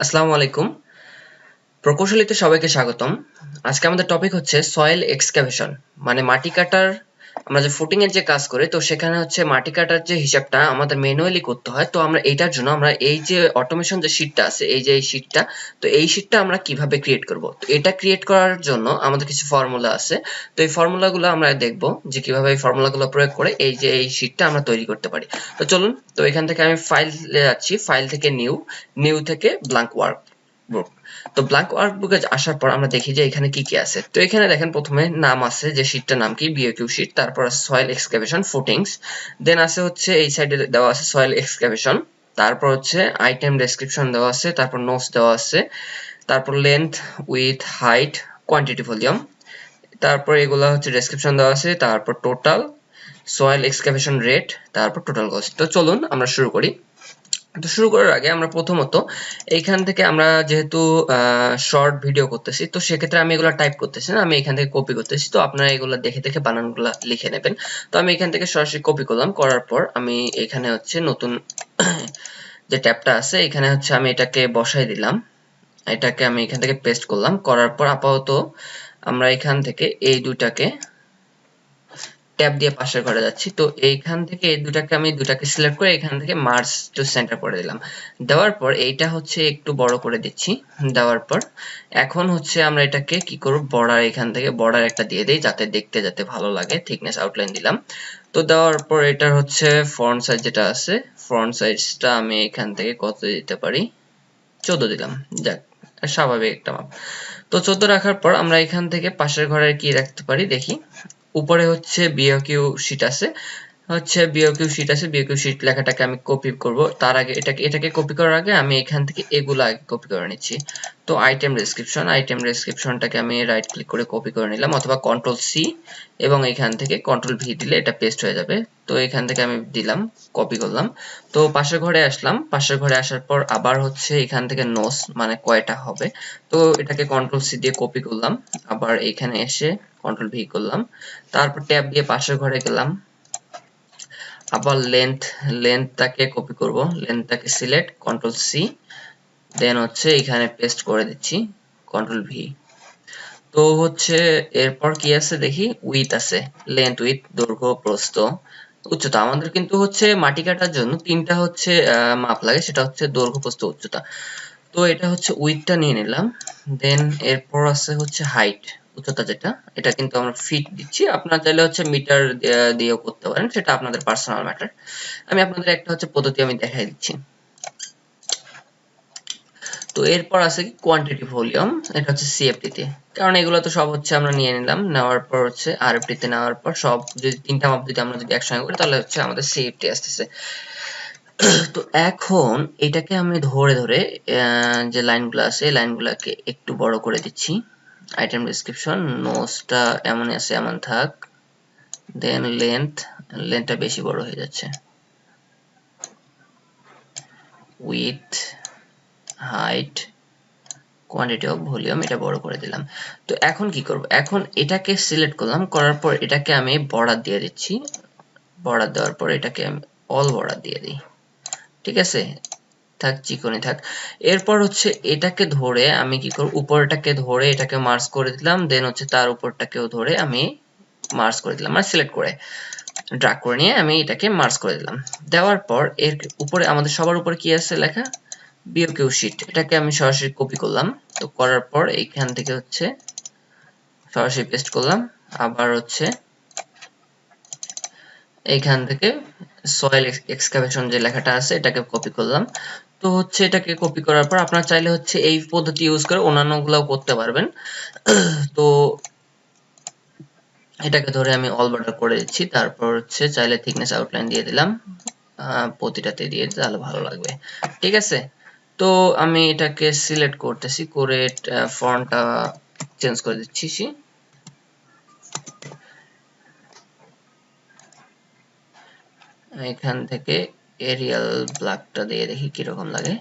আসসালামু আলাইকুম। প্রকৌশলীতে সবাইকে স্বাগতম। আজকে আমাদের টপিক হচ্ছে সয়েল এক্সকাভেশন, মানে মাটি কাটার। আমরা যে ফুটিং এর যে কাজ করি, তো সেখানে হচ্ছে মাটি কাটার যে হিসাবটা আমাদের ম্যানুয়ালি করতে হয়। তো আমরা এইটার জন্য আমরা এই যে অটোমেশন যে শীটটা আছে, এই যে এই শীটটা, তো এই শীটটা আমরা কিভাবে ক্রিয়েট করব। তো এটা ক্রিয়েট করার জন্য আমাদের কিছু ফর্মুলা আছে। তো এই ফর্মুলাগুলো আমরা দেখব যে কিভাবে এই ফর্মুলাগুলো প্রয়োগ করে এই যে এই শীটটা আমরা তৈরি করতে পারি। তো চলুন, তো এখান থেকে আমি ফাইলে যাচ্ছি, ফাইল থেকে নিউ থেকে ব্ল্যাঙ্ক ওয়ার্কবুক। তো ব্ল্যাঙ্ক ওয়ার্কবুকে আসার পর আমরা দেখি যে এখানে কি কি আছে। তো এখানে দেখেন প্রথমে নাম আছে, যে শীটটার নাম কি, বিওকিউ শীট। তারপর আছে সয়েল এক্সকাভেশন ফুটিংস। দেন আছে হচ্ছে এই সাইডে দেওয়া আছে সয়েল এক্সকাভেশন। তারপর হচ্ছে আইটেম ডেসক্রিপশন দেওয়া আছে, তারপর নোটস দেওয়া আছে, তারপর length, with, height, quantity, volume. তারপর এগুলা হচ্ছে ডেসক্রিপশন দেওয়া আছে, তারপর টোটাল, সয়েল এক্সকাভেশন রেট, তারপর টোটাল কস্ট। তো চলুন আমরা শুরু করি। তো শুরু করার আগে আমরা প্রথমত এইখান থেকে, আমরা যেহেতু শর্ট ভিডিও করতেছি, তো সেক্ষেত্রে আমি এগুলো টাইপ করতেছি না, আমি এখান থেকে কপি করতেছি। তো আপনারা এগুলো দেখে দেখে বানানগুলো লিখে নেবেন। তো আমি এখান থেকে সরাসরি কপি করলাম, করার পর আমি এখানে হচ্ছে নতুন যে ট্যাবটা আছে, এখানে হচ্ছে আমি এটাকে বসাই দিলাম। এটাকে আমি এখান থেকে পেস্ট করলাম, করার পর আপাতত আমরা এখান থেকে এই দুটাকে ট্যাব দিয়ে পাশের ঘরে যাচ্ছি। তো এইখান থেকে এই দুটাকে আমি দুটাকে সিলেক্ট করে এখান থেকে মার্জ টু সেন্টার করে দিলাম। দেওয়ার পর এইটা হচ্ছে একটু বড় করে দিচ্ছি। দেওয়ার পর এখন হচ্ছে আমরা এটাকে কি করব, বর্ডার, এখান থেকে বর্ডার একটা দিয়ে দেই, যাতে দেখতে যাতে ভালো লাগে। থিকনেস আউটলাইন দিলাম। তো দেওয়ার পর এটার হচ্ছে ফন্ট সাইজ যেটা আছে, ফন্ট সাইজটা আমি এখান থেকে কত দিতে পারি, 14 দিলাম। যাক, স্বাভাবিক একটা মাপ। তো 14 রাখার পর আমরা এখান থেকে পাশের ঘরে কি রাখতে পারি দেখি। উপরে হচ্ছে বিওকিউ শীট আছে, বিওকিউ শীট লেখাটাকে আমি কপি করব। তার আগে এটাকে কপি করার আগে আমি এখান থেকে এগুলো আগে কপি করে নিচ্ছি। তো আইটেম ডেসক্রিপশনটাকে আমি রাইট ক্লিক করে কপি করে নিলাম, অথবা কন্ট্রোল সি এবং এখান থেকে কন্ট্রোল ভি দিলে এটা পেস্ট হয়ে যাবে। তো এখান থেকে আমি দিলাম, কপি করলাম। তো পাশের ঘরে আসলাম, পাশের ঘরে আসার পর আবার হচ্ছে এখান থেকে নোস, মানে কয়টা হবে। তো এটাকে কন্ট্রোল সি দিয়ে কপি করলাম, আবার এখানে এসে কন্ট্রোল ভি করলাম। তারপর ট্যাব দিয়ে পাশের ঘরে গেলাম, আবার লেন্থটাকে কপি করব, লেন্থটাকে সিলেক্ট, কন্ট্রোল সি, দেন হচ্ছে এখানে পেস্ট করে দিচ্ছি, কন্ট্রোল ভি। তো হচ্ছে এরপর কি আছে দেখি, উইথ আছে, লেন্থ, উইথ, দৈর্ঘ্য, প্রস্থ, উচ্চতা। আমাদের কিন্তু হচ্ছে মাটি কাটার জন্য তিনটা হচ্ছে মাপ লাগে, সেটা হচ্ছে দৈর্ঘ্য, প্রস্থ, উচ্চতা। তো এটা হচ্ছে উইথটা নিয়ে নিলাম। দেন এরপর আছে হচ্ছে হাইট, উচ্চতা যেটা, এটা কিন্তু আমরা ফিট দিচ্ছি। আপনারা চাইলে হচ্ছে মিটার দিয়েও করতে পারেন, সেটা আপনাদের পার্সোনাল ম্যাটার। আমি আপনাদের একটা হচ্ছে পদ্ধতি আমি দেখাই দিচ্ছি। তো এরপর আছে কি কোয়ান্টিটি, ভলিউম, এটা হচ্ছে সিএফটি তে, কারণ এগুলো তো সব হচ্ছে আমরা নিয়ে নিলাম। নেওয়ার পর হচ্ছে আরএফটি তে নেওয়ার পর সব যদি তিনটা মাপ যদি আমরা যদি একসঙ্গে করি, তাহলে হচ্ছে আমাদের সিএফটি আসতেছে। তো এখন এটাকে আমি ধরে ধরে যে লাইনগুলো আছে, এই লাইনগুলোকে একটু বড় করে দিচ্ছি। আইটেম ডেসক্রিপশন, নোটসটা এমন আছে এমন থাক। দেন লেন্থটা বেশি বড় হয়ে যাচ্ছে। With, height, quantity of volume, এটা বড় করে দিলাম। তো এখন কি করব, এখন এটাকে সিলেক্ট করলাম, করার পর এটাকে আমি বর্ডার দিয়ে দিচ্ছি। বর্ডার দেওয়ার পর এটাকে আমি অল বর্ডার দিয়ে দিই। ঠিক আছে, থাক, চিকনি থাক। এরপর হচ্ছে এটাকে ধরে আমি কি করব, উপরটাকে ধরে এটাকে মার্জ করে দিলাম। দেন হচ্ছে তার উপরটাকেও ধরে আমি মার্জ করে দিলাম, মানে সিলেক্ট করে ড্র্যাগ করে নিয়ে আমি এটাকে মার্জ করে দিলাম। দেওয়ার পর এর উপরে আমাদের সবার উপরে কি আছে লেখা, বিওকিউ শীট, এটাকে আমি সরাসরি কপি করলাম। তো করার পর এইখান থেকে হচ্ছে সরাসরি পেস্ট করলাম, আবার হচ্ছে এইখান থেকে সয়েল এক্সকাভেশন যে লেখাটা আছে এটাকে কপি করলাম। তো হচ্ছে এটাকে কপি করার পর আপনারা চাইলে হচ্ছে এই পদ্ধতি ইউজ করে অন্যান্যগুলোও করতে পারবেন। তো এটাকে ধরে আমি অল বর্ডার করে দিচ্ছি। তারপর হচ্ছে চাইলে থিকনেস আউটলাইন দিয়ে দিলাম, প্রতিটাতে দিয়ে দিলে তাহলে ভালো লাগবে। ঠিক আছে, তো আমি এটাকে সিলেক্ট করতেছি, করে ফন্টটা চেঞ্জ করে দিচ্ছি। এখান থেকে এরিয়াল ব্ল্যাকটা দিয়ে দেখি কিরকম লাগে।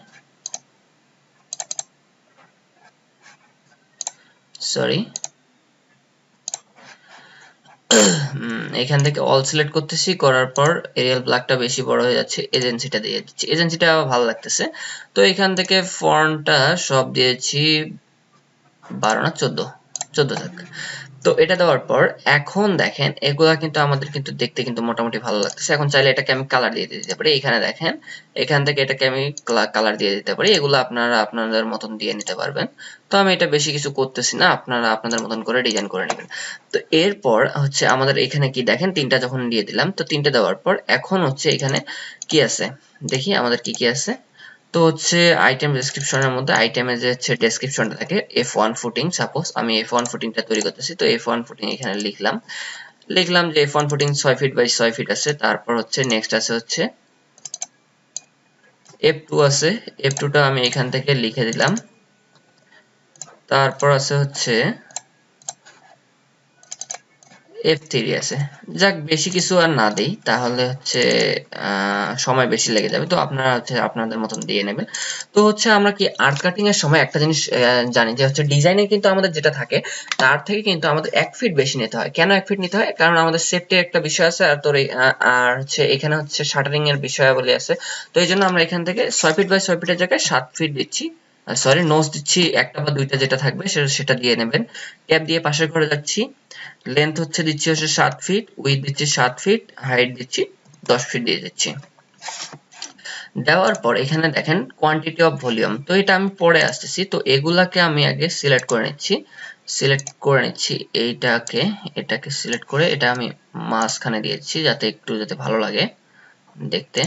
সরি, এখান থেকে অল সিলেক্ট করতেছি, করার পর এরিয়াল ব্ল্যাকটা বেশি বড় হয়ে যাচ্ছে, এজেন্সিটা দিয়ে দিচ্ছি, এজেন্সিটা ভালো লাগতেছে। তো এখান থেকে ফন্টটা সব দিয়েছি 12 না 14 থাক। তো এটা দেওয়ার পর এখন দেখেন এগুলা কিন্তু আমাদের কিন্তু দেখতে কিন্তু মোটামুটি ভালো লাগতেছে। এখন চাইলে এটাকে আমি কালার দিয়ে দিতে পারি, এখানে দেখেন এখান থেকে এটাকে আমি কালার দিয়ে দিতে পারি, এগুলো আপনারা আপনাদের মতন দিয়ে নিতে পারবেন। তো আমি এটা বেশি কিছু করতেছি না, আপনারা আপনাদের মতন করে ডিজাইন করে নেবেন। তো এরপর হচ্ছে আমাদের এখানে কি দেখেন তিনটা যখন দিয়ে দিলাম, তো তিনটা দেওয়ার পর এখন হচ্ছে এখানে কি আছে দেখি আমাদের কি কি আছে। তো হচ্ছে আইটেম ডেসক্রিপশনের মধ্যে আইটেমে যে হচ্ছে ডেসক্রিপশনটা থাকে F1 ফুটিং, সাপোজ আমি F1 ফুটিংটা তৈরি করতেছি, তো F1 ফুটিং এখানে লিখলাম যে F1 footing 6 feet by 6 fit আছে। তারপর হচ্ছে নেক্সট আছে হচ্ছে F2 আছে, F2টা আমি এখান থেকে লিখে দিলাম। তারপর আছে হচ্ছে F3 আছে। যাক বেশি কিছু আর না দেই, তাহলে হচ্ছে সময় বেশি লেগে যাবে, তো আপনারা হচ্ছে আপনাদের মতন দিয়ে নেবেন। তো হচ্ছে আমরা কি আর্ট কাটিং এর সময় একটা জিনিস জানি যে হচ্ছে ডিজাইনে কিন্তু আমাদের যেটা থাকে তার থেকে কিন্তু আমাদের 1 ফিট বেশি নিতে হয়। কেন 1 ফিট নিতে হয়? কারণ আমাদের সেফটির একটা বিষয় আছে, আর তোর আর হচ্ছে এখানে হচ্ছে শাটারিং এর বিষয়াবলী আছে। তো এই জন্য আমরা এখান থেকে 6 ফিট বাই 6 ফিটের জায়গায় 7 ফিট দিচ্ছি, সরি নোজ দিচ্ছি, একটা বা দুইটা যেটা থাকবে সেটা দিয়ে নেবেন। ট্যাব দিয়ে পাশের ঘরে যাচ্ছি, লেন্থ হচ্ছে দিচ্ছি হচ্ছে 7 ফিট, উইডথ দিচ্ছি 7 ফিট, হাইট দিচ্ছি 10 ফিট দিয়ে দিচ্ছি। দেওয়ার পর এখানে দেখেন কোয়ান্টিটি অফ ভলিউম, তো এটা আমি পরে আসতেছি। তো এগুলাকে আমি আগে সিলেক্ট করে নিচ্ছি, এটাকে সিলেক্ট করে এটা আমি মাঝখানে দিয়েছি যাতে ভালো লাগে দেখতে।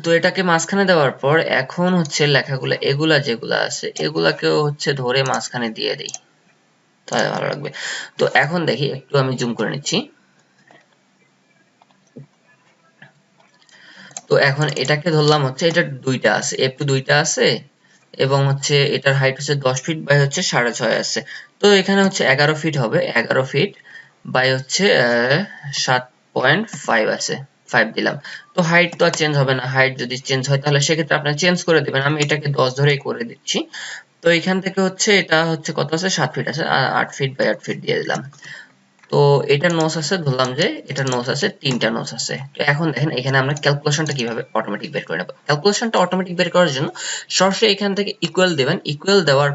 তো এটাকে মাঝখানে দেওয়ার পর এখন হচ্ছে লেখাগুলো যেগুলা আছে এগুলাকেও হচ্ছে ধরে মাঝখানে দিয়ে দিই, তাহলে ভালো লাগবে। তো এখন দেখি একটু আমি জুম করে নিচ্ছি। তো এখন এটাকে ধরলাম হচ্ছে এটা দুইটা আছে, F2 দুইটা আছে, এবং হচ্ছে এটার হাইট হচ্ছে 10 ফিট বাই হচ্ছে 6.5 আছে। তো এখানে হচ্ছে 11 ফিট হবে, 11 ফিট বাই হচ্ছে 7.5 আছে, 5 দিলাম। তো হাইট তো আর চেঞ্জ হবে না, হাইট যদি চেঞ্জ হয় তাহলে সেক্ষেত্রে আপনি চেঞ্জ করে দিবেন, আমি এটাকে 10 ধরেই করে দিচ্ছি। তো এখান থেকে হচ্ছে এটা হচ্ছে কত আছে, 7 ফিট আছে, 8 ফিট বাই 8 ফিট দিয়ে দিলাম। তো এটা নোস আছে, ধরলাম যে এটা নোস আছে, তিনটা নোস আছে। তো এখন দেখেন এখানে আমরা ক্যালকুলেশনটা কিভাবে অটোমেটিক বের করে নেব। ক্যালকুলেশনটা অটোমেটিক বের করার জন্য সরাসরি এখান থেকে ইকুয়াল দিবেন, ইকুয়াল দেওয়ার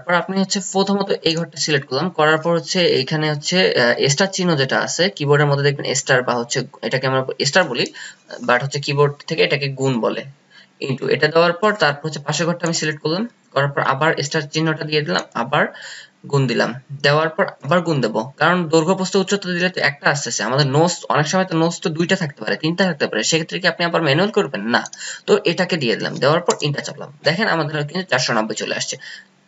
পর আপনি হচ্ছে প্রথমত এই ঘরটা সিলেক্ট করলাম, করার পর হচ্ছে এইখানে হচ্ছে স্টার চিহ্ন যেটা আছে কিবোর্ডের মধ্যে দেখবেন স্টার, বা হচ্ছে এটাকে আমরা স্টার বলি, বাট হচ্ছে কিবোর্ড থেকে এটাকে গুণ বলে, ইনটু এটা দেওয়ার পর তারপর হচ্ছে পাশের ঘরটা আমি সিলেক্ট করলাম, করার পর আবার স্টার চিহ্নটা দিয়ে দিলাম, আবার গুণ দিলাম, দেওয়ার পর আবার গুণ দেবো, কারণ দৈর্ঘ্য প্রস্থ উচ্চতা দিলে তো একটা আসতেছে, আমাদের নোস অনেক সময় তো নোস তো দুইটা থাকতে পারে, তিনটা থাকতে পারে, সেক্ষেত্রে কি আপনি আবার ম্যানুয়াল করবেন না। তো এটাকে দিয়ে দিলাম, দেওয়ার পর ইন্টার চাপলাম, দেখেন আমাদের কিন্তু 490 চলে আসছে।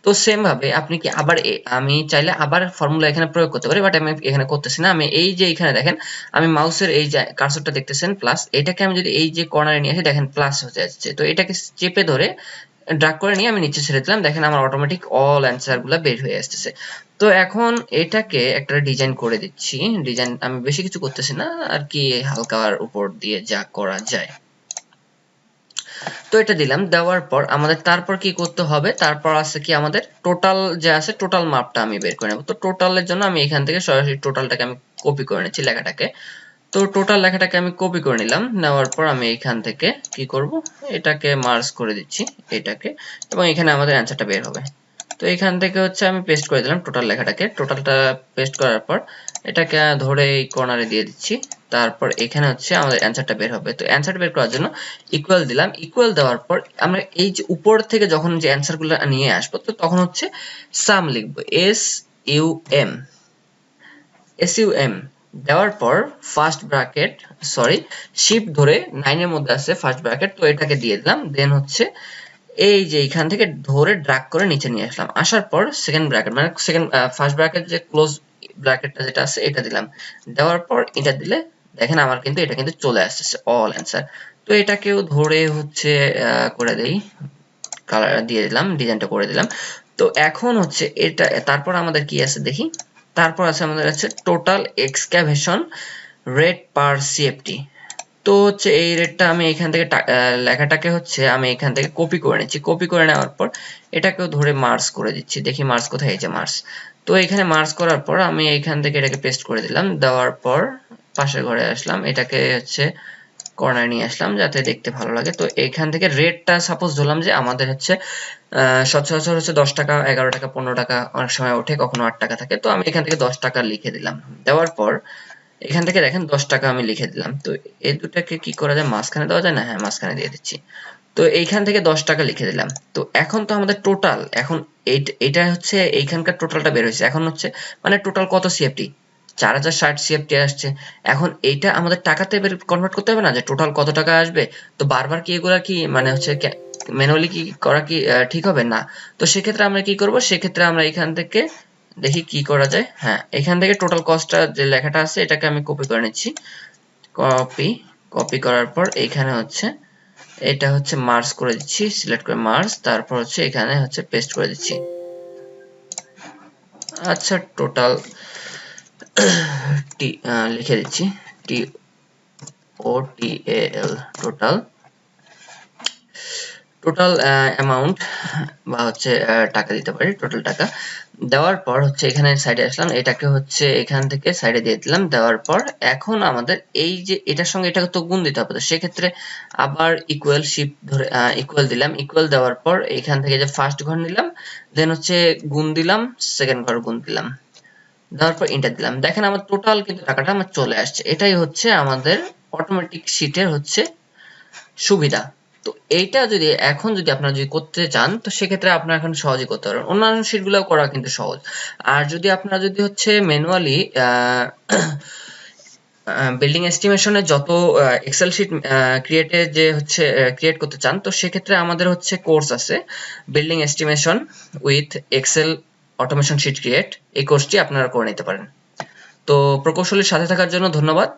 তো সেম ভাবে আপনি কি আবার আমি চাইলে আবার ফর্মুলা এখানে প্রয়োগ করতে পারি, বাট আমি এখানে করতেছি না। আমি এই যে এখানে দেখেন আমি মাউসের এই যে কার্সরটা দেখতেছেন প্লাস, এটাকে আমি যদি এই যে কর্নারে নিয়ে আসি দেখেন প্লাস হয়ে যাচ্ছে, তো এটাকে চেপে ধরে ড্র্যাগ করে নিয়ে আমি নিচে ছেড়ে দিলাম, দেখেন আমার অটোমেটিক অল অ্যান্সার গুলা বের হয়ে আসতেছে। তো এখন এটাকে একটা ডিজাইন করে দিচ্ছি, ডিজাইন আমি বেশি কিছু করতেছি না আর কি, হালকার উপর দিয়ে যা করা যায়। তো এটা দিলাম, দেওয়ার পর আমাদের তারপর কি করতে হবে, তারপর আছে কি আমাদের টোটাল যে আছে টোটাল মাপটা আমি বের করে নেব। তো টোটালের জন্য আমি এখান থেকে সরাসরি টোটালটাকে আমি কপি করে নিচ্ছি লেখাটাকে। তো টোটাল লেখাটাকে আমি কপি করে নিলাম, নেওয়ার পর আমি এখান থেকে কি করব, এটাকে মার্জ করে দিচ্ছি এটাকে, এবং এখানে আমাদের অ্যান্সারটা বের হবে। তো এখান থেকে হচ্ছে আমি পেস্ট করে দিলাম টোটাল লেখাটাকে, টোটালটা পেস্ট করার পর এটাকে ধরে এই কর্নারে দিয়ে দিচ্ছি, তারপর এখানে হচ্ছে আমাদের অ্যান্সারটা বের হবে। তো অ্যান্সার বের করার জন্য ইকুয়াল দিলাম, ইকুয়াল দেওয়ার পর আমরা এই যে উপর থেকে যখন যে অ্যান্সারগুলো নিয়ে আসবো, তো তখন হচ্ছে সাম লিখবো, SUM দেওয়ার পর ফার্স্ট ব্র্যাকেট, সরি শিফট ধরে 9 এর মধ্যে আছে ফার্স্ট ব্র্যাকেট, তো এটাকে দিয়ে দিলাম, দেন হচ্ছে এই যে এখান থেকে ধরে ড্র্যাগ করে নিচে নিয়ে আসলাম, আসার পর সেকেন্ড ব্র্যাকেট মানে সেকেন্ড ফার্স্ট ব্র্যাকেট যে ক্লোজ ব্র্যাকেটটা যেটা আছে এটা দিলাম, দেওয়ার পর এটা দিলে দেখেন আমার কিন্তু এটা কিন্তু চলে আসছে অল অ্যান্সার। তো এটাকেও ধরে হচ্ছে করে দেই, কালার দিয়ে দিলাম, ডিজাইনটা করে দিলাম। তো এখন হচ্ছে এটা, তারপর আমাদের কি আছে দেখি, তারপর আছে আমাদের আছে টোটাল এক্সক্যাভেশন রেট পার CFT। তো হচ্ছে এই রেটটা আমি এখান থেকে লেখাটাকে হচ্ছে আমি এখান থেকে কপি করে নিচ্ছি। কপি করে নেওয়ার পর এটাকেও ধরে মার্জ করে দিচ্ছি। দেখি মার্জ কোথায়, এই যে মার্জ। তো এখানে মার্জ করার পর আমি এখান থেকে এটাকে পেস্ট করে দিলাম। দেওয়ার পর পাশের ঘরে আসলাম, এটাকে হচ্ছে কর্নার নিয়ে আসলাম যাতে দেখতে ভালো লাগে। তো এখান থেকে রেটটা সাপোজ ধরলাম যে আমাদের হচ্ছে সচরাচর হচ্ছে 10 টাকা, 11 টাকা, 15 টাকা, অনেক সময় ওঠে, কখনো 8 টাকা থাকে। তো আমি এখান থেকে 10 টাকা লিখে দিলাম। দেওয়ার পর এখান থেকে দেখেন 10 টাকা আমি লিখে দিলাম। তো এই দুটাকে কি করা যায়, মাঝখানে দেওয়া যায় না? হ্যাঁ, মাঝখানে দিয়ে দিচ্ছি। তো এইখান থেকে 10 টাকা লিখে দিলাম। তো এখন তো আমাদের টোটাল, এখন এইটা হচ্ছে এইখানকার টোটালটা বের হয়েছে। এখন হচ্ছে মানে টোটাল কত সিএফটি, 4060 সিএফটি আসছে। এখন এইটা আমাদের টাকাতে কনভার্ট করতে হবে না, যে টোটাল কত টাকা আসবে। তো বারবার কি এগুলা কি মানে হচ্ছে ম্যানুয়ালি কি করা কি ঠিক হবে না? তো সেক্ষেত্রে আমরা কি করব, সেক্ষেত্রে আমরা এখান থেকে দেখি কি করা যায়। হ্যাঁ, এখান থেকে টোটাল কস্টটা যে লেখাটা আছে এটাকে আমি কপি করে নিচ্ছি। কপি করার পর এখানে হচ্ছে এটা হচ্ছে মার্জ করে দিচ্ছি, সিলেক্ট করে মার্জ, তারপর হচ্ছে এখানে হচ্ছে পেস্ট করে দিচ্ছি। আচ্ছা, টোটাল টি লিখে দিচ্ছি, টি ও টি এ এল, টোটাল অ্যামাউন্ট বা হচ্ছে টাকা দিতে পারি, টোটাল টাকা। দেওয়ার পর হচ্ছে এখানে সাইডে আসলাম, এটাকে হচ্ছে এখান থেকে সাইডে দিয়ে দিলাম। দেওয়ার পর এখন আমাদের এই যে এটার সঙ্গে এটাকে তো গুণ দিতে হবে, তো সেক্ষেত্রে আবার ইকুয়াল শিফট ধরে ইকুয়াল দিলাম। ইকুয়াল দেওয়ার পর এখান থেকে যে ফার্স্ট ঘর নিলাম, দেন হচ্ছে গুণ দিলাম, সেকেন্ড ঘর গুণ দিলাম, দেওয়ার পর এন্টার দিলাম। দেখেন আমার টোটাল কিন্তু টাকাটা আমার চলে আসছে। এটাই হচ্ছে আমাদের অটোমেটিক শিটের হচ্ছে সুবিধা। তো এইটা যদি এখন যদি আপনারা যদি করতে চান, তো সেক্ষেত্রে আপনারা এখন সহজেই করতে পারবেন। অন্যান্য শিটগুলো করা কিন্তু সহজ। আর যদি আপনারা যদি হচ্ছে ম্যানুয়ালি বিল্ডিং এস্টিমেশনে যত এক্সেল শিট ক্রিয়েটে যে হচ্ছে ক্রিয়েট করতে চান, তো সেক্ষেত্রে আমাদের হচ্ছে কোর্স আছে, building estimation with excel automation sheet create. এই কোর্সটি আপনারা করে নিতে পারেন। তো প্রকৌশলীর সাথে থাকার জন্য ধন্যবাদ।